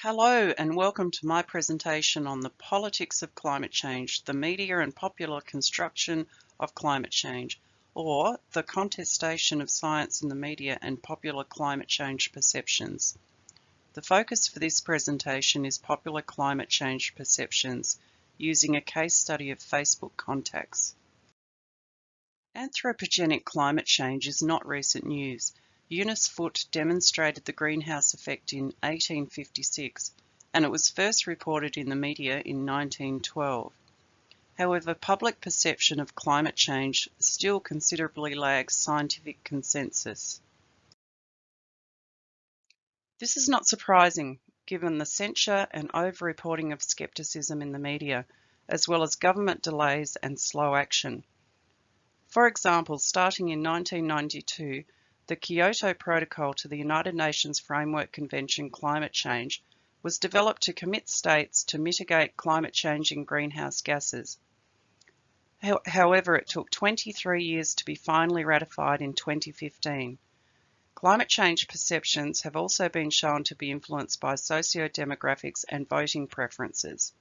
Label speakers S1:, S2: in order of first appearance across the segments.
S1: Hello and welcome to my presentation on the politics of climate change, the media and popular construction of climate change, or the contestation of science in the media and popular climate change perceptions. The focus for this presentation is popular climate change perceptions using a case study of Facebook contacts. Anthropogenic climate change is not recent news. Eunice Foote demonstrated the greenhouse effect in 1856, and it was first reported in the media in 1912. However, public perception of climate change still considerably lags scientific consensus. This is not surprising, given the censure and over-reporting of skepticism in the media, as well as government delays and slow action. For example, starting in 1992, the Kyoto Protocol to the United Nations Framework Convention Climate Change was developed to commit states to mitigate climate-changing greenhouse gases. However, it took 23 years to be finally ratified in 2015. Climate change perceptions have also been shown to be influenced by socio-demographics and voting preferences.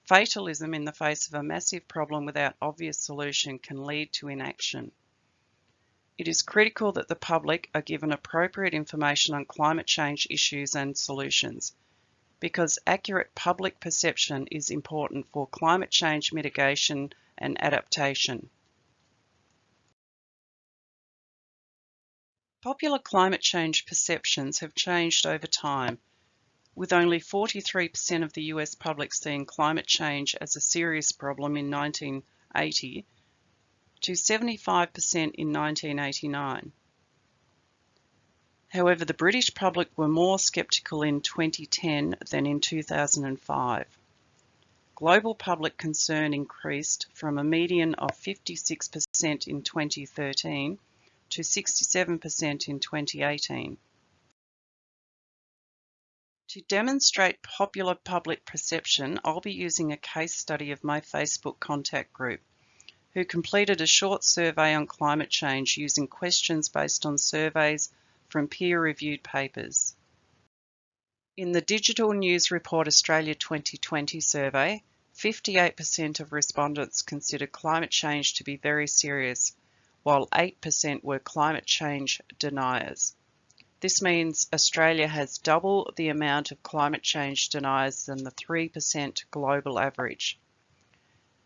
S1: Fatalism in the face of a massive problem without obvious solution can lead to inaction. It is critical that the public are given appropriate information on climate change issues and solutions, because accurate public perception is important for climate change mitigation and adaptation. Popular climate change perceptions have changed over time, with only 43% of the US public seeing climate change as a serious problem in 1980 to 75% in 1989. However, the British public were more sceptical in 2010 than in 2005. Global public concern increased from a median of 56% in 2013 to 67% in 2018. To demonstrate popular public perception, I'll be using a case study of my Facebook contact group, who completed a short survey on climate change using questions based on surveys from peer-reviewed papers. In the Digital News Report Australia 2020 survey, 58% of respondents considered climate change to be very serious, while 8% were climate change deniers. This means Australia has double the amount of climate change deniers than the 3% global average.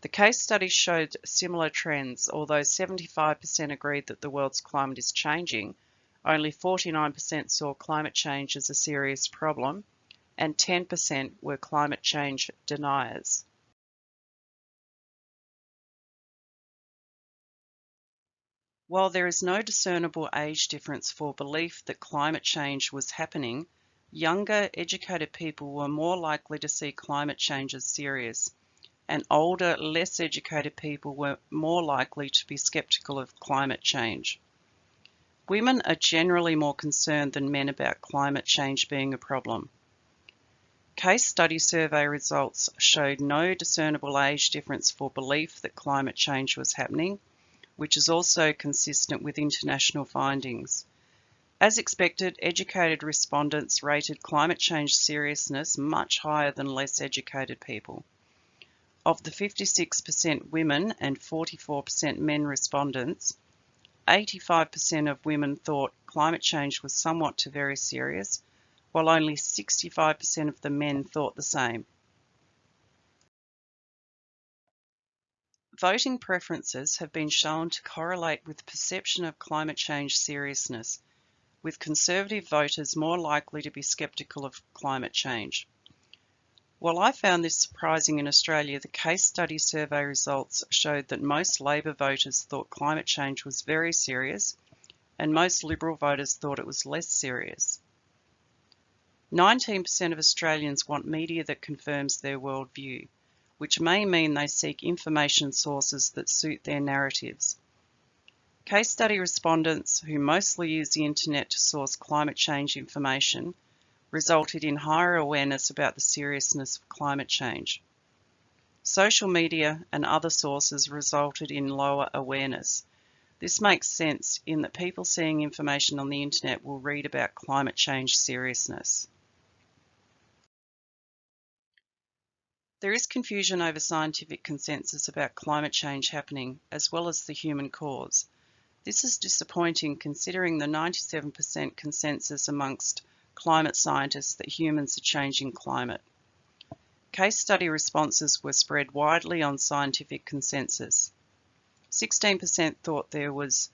S1: The case study showed similar trends. Although 75% agreed that the world's climate is changing, only 49% saw climate change as a serious problem, and 10% were climate change deniers. While there is no discernible age difference for belief that climate change was happening, younger, educated people were more likely to see climate change as serious, and older, less educated people were more likely to be skeptical of climate change. Women are generally more concerned than men about climate change being a problem. Case study survey results showed no discernible age difference for belief that climate change was happening, which is also consistent with international findings. As expected, educated respondents rated climate change seriousness much higher than less educated people. Of the 56% women and 44% men respondents, 85% of women thought climate change was somewhat to very serious, while only 65% of the men thought the same. Voting preferences have been shown to correlate with perception of climate change seriousness, with conservative voters more likely to be skeptical of climate change. While I found this surprising in Australia, the case study survey results showed that most Labor voters thought climate change was very serious, and most Liberal voters thought it was less serious. 19% of Australians want media that confirms their worldview, which may mean they seek information sources that suit their narratives. Case study respondents, who mostly use the internet to source climate change information, resulted in higher awareness about the seriousness of climate change. Social media and other sources resulted in lower awareness. This makes sense in that people seeing information on the internet will read about climate change seriousness. There is confusion over scientific consensus about climate change happening, as well as the human cause. This is disappointing considering the 97% consensus amongst climate scientists that humans are changing climate. Case study responses were spread widely on scientific consensus. 16% thought there was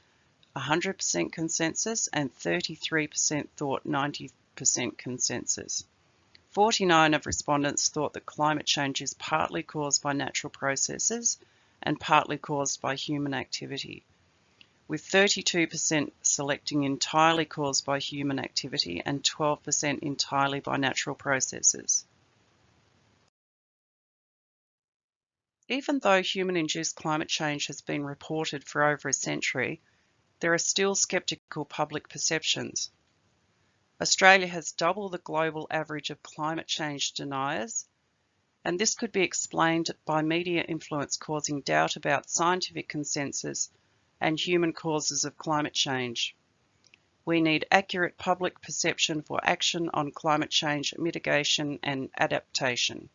S1: 100% consensus and 33% thought 90% consensus. 49 of respondents thought that climate change is partly caused by natural processes and partly caused by human activity, with 32% selecting entirely caused by human activity and 12% entirely by natural processes. Even though human-induced climate change has been reported for over a century, there are still sceptical public perceptions. Australia has double the global average of climate change deniers, and this could be explained by media influence causing doubt about scientific consensus and human causes of climate change. We need accurate public perception for action on climate change mitigation and adaptation.